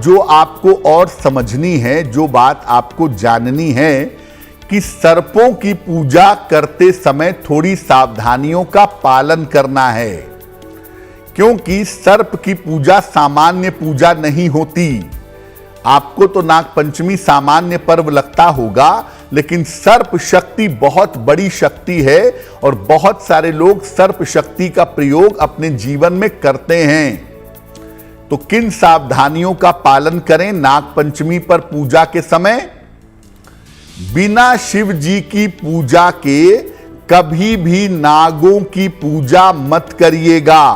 जो आपको और समझनी है, जो बात आपको जाननी है कि सर्पों की पूजा करते समय थोड़ी सावधानियों का पालन करना है, क्योंकि सर्प की पूजा सामान्य पूजा नहीं होती। आपको तो नाग पंचमी सामान्य पर्व लगता होगा, लेकिन सर्प शक्ति बहुत बड़ी शक्ति है और बहुत सारे लोग सर्प शक्ति का प्रयोग अपने जीवन में करते हैं। तो किन सावधानियों का पालन करें नाग पंचमी पर पूजा के समय? बिना शिव जी की पूजा के कभी भी नागों की पूजा मत करिएगा।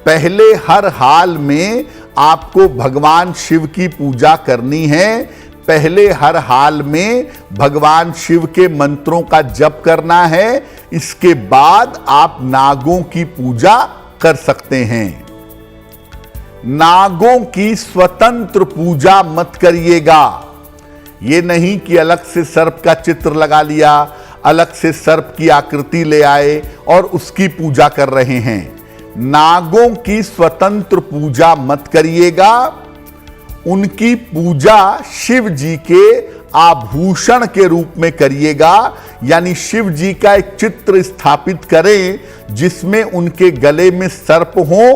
पहले हर हाल में आपको भगवान शिव की पूजा करनी है। पहले हर हाल में भगवान शिव के मंत्रों का जप करना है। इसके बाद आप नागों की पूजा कर सकते हैं। नागों की स्वतंत्र पूजा मत करिएगा। ये नहीं कि अलग से सर्प का चित्र लगा लिया, अलग से सर्प की आकृति ले आए और उसकी पूजा कर रहे हैं। नागों की स्वतंत्र पूजा मत करिएगा। उनकी पूजा शिव जी के आभूषण के रूप में करिएगा, यानी शिव जी का एक चित्र स्थापित करें जिसमें उनके गले में सर्प हो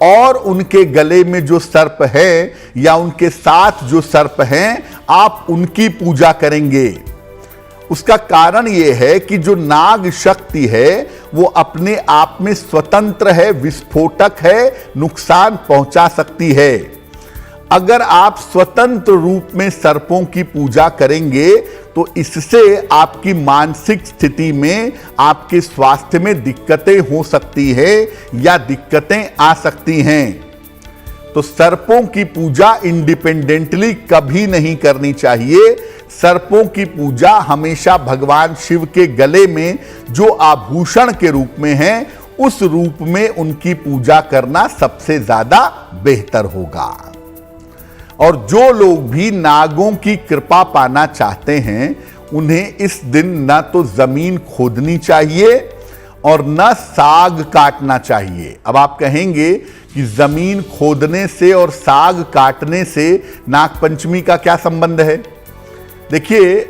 और उनके गले में जो सर्प है या उनके साथ जो सर्प हैं, आप उनकी पूजा करेंगे। उसका कारण यह है कि जो नाग शक्ति है वो अपने आप में स्वतंत्र है, विस्फोटक है, नुकसान पहुंचा सकती है। अगर आप स्वतंत्र रूप में सर्पों की पूजा करेंगे तो इससे आपकी मानसिक स्थिति में, आपके स्वास्थ्य में दिक्कतें हो सकती है या दिक्कतें आ सकती हैं। तो सर्पों की पूजा इंडिपेंडेंटली कभी नहीं करनी चाहिए। सर्पों की पूजा हमेशा भगवान शिव के गले में जो आभूषण के रूप में है, उस रूप में उनकी पूजा करना सबसे ज्यादा बेहतर होगा। और जो लोग भी नागों की कृपा पाना चाहते हैं, उन्हें इस दिन न तो जमीन खोदनी चाहिए और न साग काटना चाहिए। अब आप कहेंगे कि जमीन खोदने से और साग काटने से नाग पंचमी का क्या संबंध है? देखिए,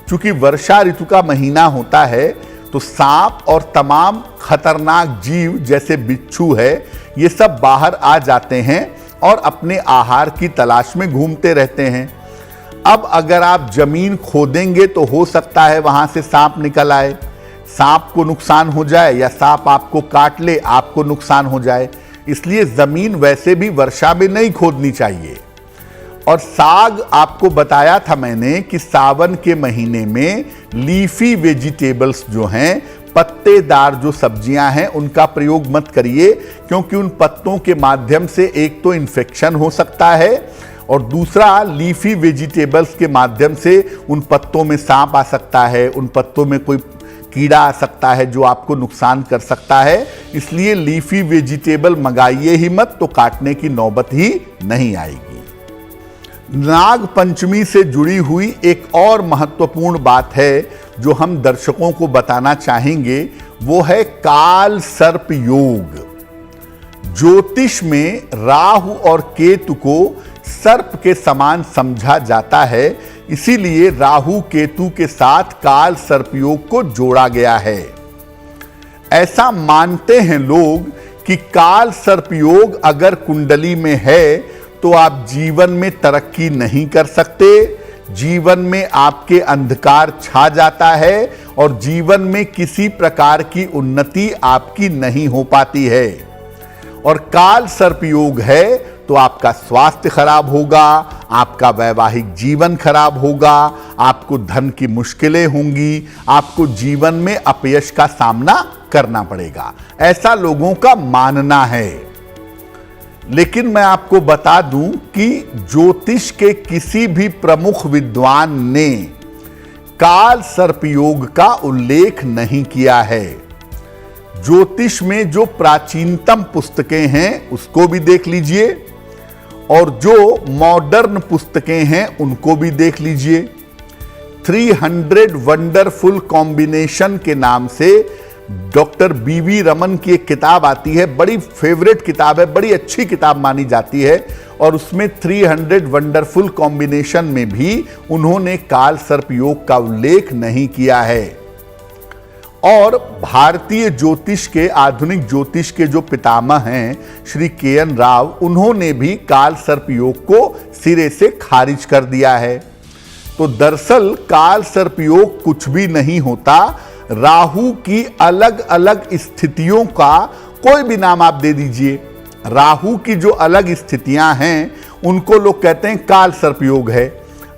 चूंकि वर्षा ऋतु का महीना होता है तो सांप और तमाम खतरनाक जीव जैसे बिच्छू है, ये सब बाहर आ जाते हैं और अपने आहार की तलाश में घूमते रहते हैं। अब अगर आप जमीन खोदेंगे तो हो सकता है वहां से सांप निकल आए, सांप को नुकसान हो जाए, या सांप आपको काट ले, आपको नुकसान हो जाए। इसलिए जमीन वैसे भी वर्षा में नहीं खोदनी चाहिए। और साग आपको बताया था मैंने कि सावन के महीने में लीफी वेजिटेबल्स जो हैं, पत्तेदार जो सब्जियां हैं, उनका प्रयोग मत करिए, क्योंकि उन पत्तों के माध्यम से एक तो इन्फेक्शन हो सकता है और दूसरा लीफी वेजिटेबल्स के माध्यम से उन पत्तों में सांप आ सकता है, उन पत्तों में कोई कीड़ा आ सकता है जो आपको नुकसान कर सकता है। इसलिए लीफी वेजिटेबल मंगाइए ही मत, तो काटने की नौबत ही नहीं आएगी। नाग पंचमी से जुड़ी हुई एक और महत्वपूर्ण बात है जो हम दर्शकों को बताना चाहेंगे, वो है काल सर्प योग। ज्योतिष में राहु और केतु को सर्प के समान समझा जाता है, इसीलिए राहु केतु के साथ काल सर्प योग को जोड़ा गया है। ऐसा मानते हैं लोग कि काल सर्प योग अगर कुंडली में है तो आप जीवन में तरक्की नहीं कर सकते, जीवन में आपके अंधकार छा जाता है और जीवन में किसी प्रकार की उन्नति आपकी नहीं हो पाती है। और काल सर्प योग है तो आपका स्वास्थ्य खराब होगा, आपका वैवाहिक जीवन खराब होगा, आपको धन की मुश्किलें होंगी, आपको जीवन में अपयश का सामना करना पड़ेगा, ऐसा लोगों का मानना है। लेकिन मैं आपको बता दूं कि ज्योतिष के किसी भी प्रमुख विद्वान ने काल सर्प योग का उल्लेख नहीं किया है। ज्योतिष में जो प्राचीनतम पुस्तकें हैं उसको भी देख लीजिए और जो मॉडर्न पुस्तकें हैं उनको भी देख लीजिए। 300 वंडरफुल कॉम्बिनेशन के नाम से डॉक्टर बीवी रमन की एक किताब आती है, बड़ी फेवरेट किताब है, बड़ी अच्छी किताब मानी जाती है, और उसमें 300 वंडरफुल कॉम्बिनेशन में भी उन्होंने काल सर्प योग का उल्लेख नहीं किया है। और भारतीय ज्योतिष के, आधुनिक ज्योतिष के जो पितामह हैं श्री के.एन. राव, उन्होंने भी काल सर्प योग को सिरे से खारिज कर दिया है। तो दरअसल काल सर्प योग कुछ भी नहीं होता, राहु की अलग अलग स्थितियों का कोई भी नाम आप दे दीजिए, राहु की जो अलग स्थितियां हैं उनको लोग कहते हैं काल सर्प योग है।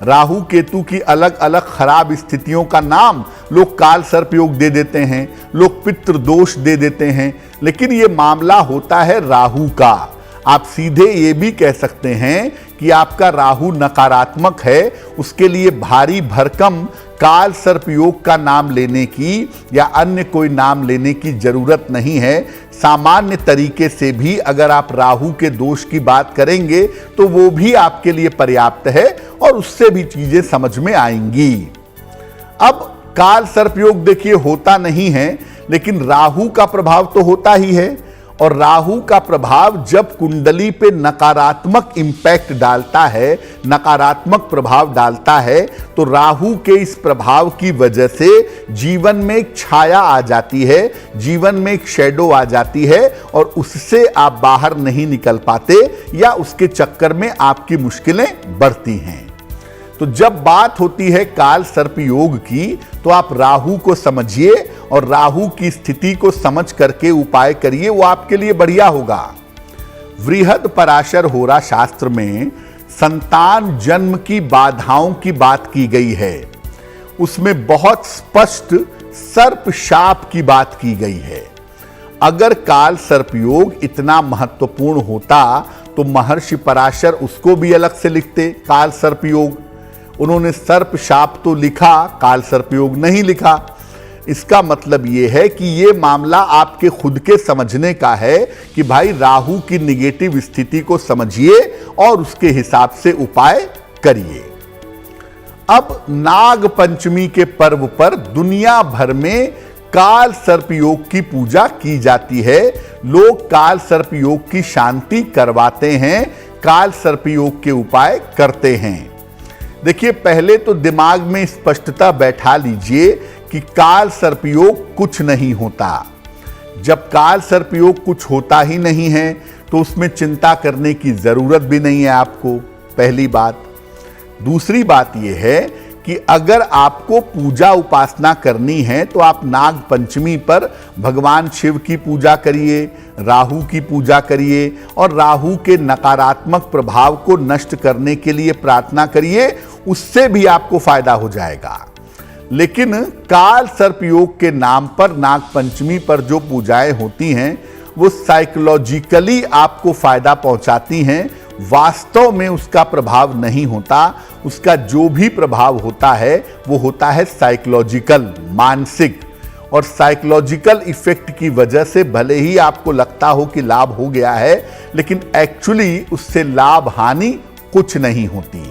राहु केतु की अलग अलग खराब स्थितियों का नाम लोग काल सर्प योग दे देते हैं, लोग पितृ दोष दे देते हैं, लेकिन ये मामला होता है राहु का। आप सीधे ये भी कह सकते हैं कि आपका राहु नकारात्मक है, उसके लिए भारी भरकम काल सर्प योग का नाम लेने की या अन्य कोई नाम लेने की जरूरत नहीं है। सामान्य तरीके से भी अगर आप राहु के दोष की बात करेंगे तो वो भी आपके लिए पर्याप्त है और उससे भी चीजें समझ में आएंगी। अब काल सर्प योग देखिए होता नहीं है, लेकिन राहु का प्रभाव तो होता ही है, और राहु का प्रभाव जब कुंडली पे नकारात्मक इंपैक्ट डालता है, नकारात्मक प्रभाव डालता है, तो राहु के इस प्रभाव की वजह से जीवन में एक छाया आ जाती है, जीवन में एक शैडो आ जाती है, और उससे आप बाहर नहीं निकल पाते या उसके चक्कर में आपकी मुश्किलें बढ़ती हैं। तो जब बात होती है काल सर्प योग की, तो आप राहु को समझिए और राहु की स्थिति को समझ करके उपाय करिए, वो आपके लिए बढ़िया होगा। वृहद पराशर होरा शास्त्र में संतान जन्म की बाधाओं की बात की गई है, उसमें बहुत स्पष्ट सर्प शाप की बात की गई है। अगर काल सर्प योग इतना महत्वपूर्ण होता तो महर्षि पराशर उसको भी अलग से लिखते, काल सर्प योग। उन्होंने सर्प शाप तो लिखा, काल सर्प योग नहीं लिखा। इसका मतलब यह है कि यह मामला आपके खुद के समझने का है कि भाई राहु की निगेटिव स्थिति को समझिए और उसके हिसाब से उपाय करिए। अब नाग पंचमी के पर्व पर दुनिया भर में काल सर्प योग की पूजा की जाती है। लोग काल सर्प योग की शांति करवाते हैं, काल सर्प योग के उपाय करते हैं। देखिए, पहले तो दिमाग में स्पष्टता बैठा लीजिए कि काल सर्प योग कुछ नहीं होता। जब काल सर्प योग कुछ होता ही नहीं है तो उसमें चिंता करने की जरूरत भी नहीं है आपको, पहली बात। दूसरी बात यह है कि अगर आपको पूजा उपासना करनी है तो आप नाग पंचमी पर भगवान शिव की पूजा करिए, राहु की पूजा करिए और राहु के नकारात्मक प्रभाव को नष्ट करने के लिए प्रार्थना करिए, उससे भी आपको फायदा हो जाएगा। लेकिन काल सर्प योग के नाम पर नाग पंचमी पर जो पूजाएं होती हैं वो साइकोलॉजिकली आपको फायदा पहुंचाती हैं, वास्तव में उसका प्रभाव नहीं होता। उसका जो भी प्रभाव होता है वो होता है साइकोलॉजिकल, मानसिक, और साइकोलॉजिकल इफेक्ट की वजह से भले ही आपको लगता हो कि लाभ हो गया है, लेकिन एक्चुअली उससे लाभ हानि कुछ नहीं होती।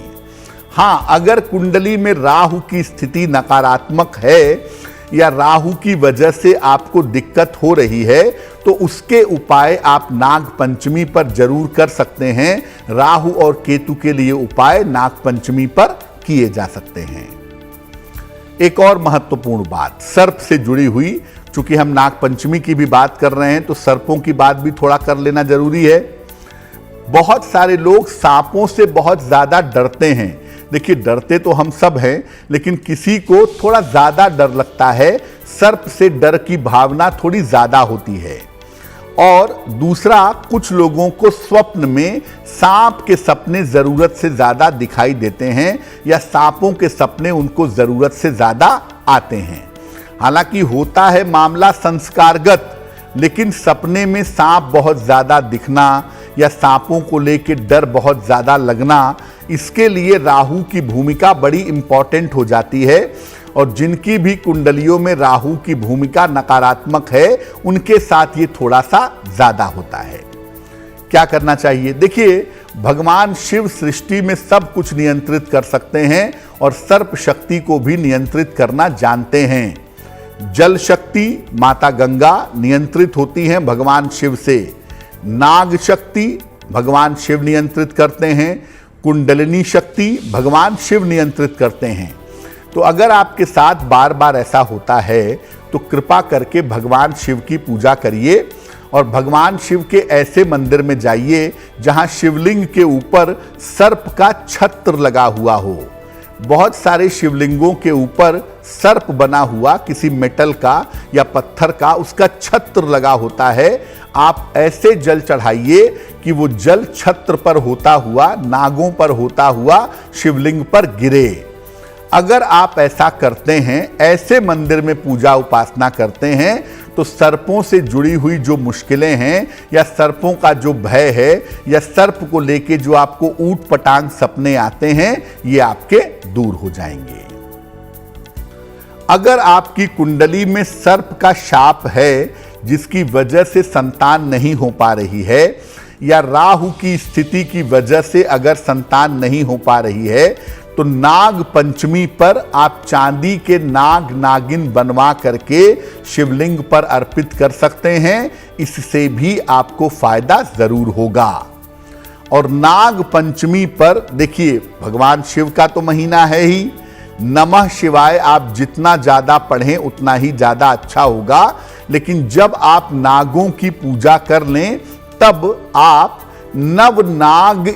हाँ, अगर कुंडली में राहु की स्थिति नकारात्मक है या राहु की वजह से आपको दिक्कत हो रही है तो उसके उपाय आप नाग पंचमी पर जरूर कर सकते हैं। राहु और केतु के लिए उपाय नाग पंचमी पर किए जा सकते हैं। एक और महत्वपूर्ण बात सर्प से जुड़ी हुई, चूंकि हम नाग पंचमी की भी बात कर रहे हैं तो सर्पों की बात भी थोड़ा कर लेना जरूरी है। बहुत सारे लोग सांपों से बहुत ज्यादा डरते हैं। देखिए, डरते तो हम सब हैं, लेकिन किसी को थोड़ा ज्यादा डर लगता है, सर्प से डर की भावना थोड़ी ज्यादा होती है। और दूसरा, कुछ लोगों को स्वप्न में सांप के सपने जरूरत से ज्यादा दिखाई देते हैं या सांपों के सपने उनको जरूरत से ज्यादा आते हैं। हालांकि होता है मामला संस्कारगत, लेकिन सपने में सांप बहुत ज्यादा दिखना या सांपों को लेकर डर बहुत ज्यादा लगना, इसके लिए राहु की भूमिका बड़ी इंपॉर्टेंट हो जाती है। और जिनकी भी कुंडलियों में राहु की भूमिका नकारात्मक है उनके साथ ये थोड़ा सा ज्यादा होता है। क्या करना चाहिए? देखिए, भगवान शिव सृष्टि में सब कुछ नियंत्रित कर सकते हैं और सर्प शक्ति को भी नियंत्रित करना जानते हैं। जल शक्ति माता गंगा नियंत्रित होती हैं भगवान शिव से। नाग शक्ति भगवान शिव नियंत्रित करते हैं। कुंडलिनी शक्ति भगवान शिव नियंत्रित करते हैं। तो अगर आपके साथ बार बार ऐसा होता है तो कृपा करके भगवान शिव की पूजा करिए और भगवान शिव के ऐसे मंदिर में जाइए जहां शिवलिंग के ऊपर सर्प का छत्र लगा हुआ हो। बहुत सारे शिवलिंगों के ऊपर सर्प बना हुआ किसी मेटल का या पत्थर का उसका छत्र लगा होता है। आप ऐसे जल चढ़ाइए कि वो जल छत्र पर होता हुआ, नागों पर होता हुआ शिवलिंग पर गिरे। अगर आप ऐसा करते हैं, ऐसे मंदिर में पूजा उपासना करते हैं, तो सर्पों से जुड़ी हुई जो मुश्किलें हैं या सर्पों का जो भय है या सर्प को लेके जो आपको ऊट पटांग सपने आते हैं, ये आपके दूर हो जाएंगे। अगर आपकी कुंडली में सर्प का शाप है जिसकी वजह से संतान नहीं हो पा रही है, या राहु की स्थिति की वजह से अगर संतान नहीं हो पा रही है, तो नाग पंचमी पर आप चांदी के नाग नागिन बनवा करके शिवलिंग पर अर्पित कर सकते हैं। इससे भी आपको फायदा जरूर होगा। और नाग पंचमी पर देखिए, भगवान शिव का तो महीना है ही, नमः शिवाय आप जितना ज्यादा पढ़ें उतना ही ज्यादा अच्छा होगा। लेकिन जब आप नागों की पूजा कर लें तब आप नवनाग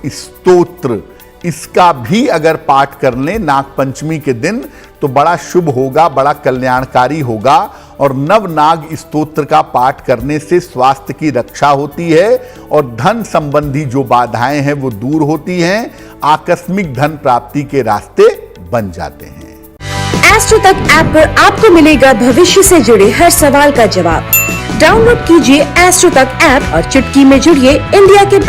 स्तोत्र इसका भी अगर पाठ कर लें नाग पंचमी के दिन तो बड़ा शुभ होगा, बड़ा कल्याणकारी होगा। और नवनाग स्तोत्र का पाठ करने से स्वास्थ्य की रक्षा होती है और धन संबंधी जो बाधाएं हैं वो दूर होती हैं। आकस्मिक धन प्राप्ति के रास्ते बन जाते हैं। एस्ट्रो तक ऐप पर आपको मिलेगा भविष्य से जुड़े हर सवाल का जवाब। डाउनलोड कीजिए एस्ट्रो तक ऐप और चुटकी में जुड़िए इंडिया के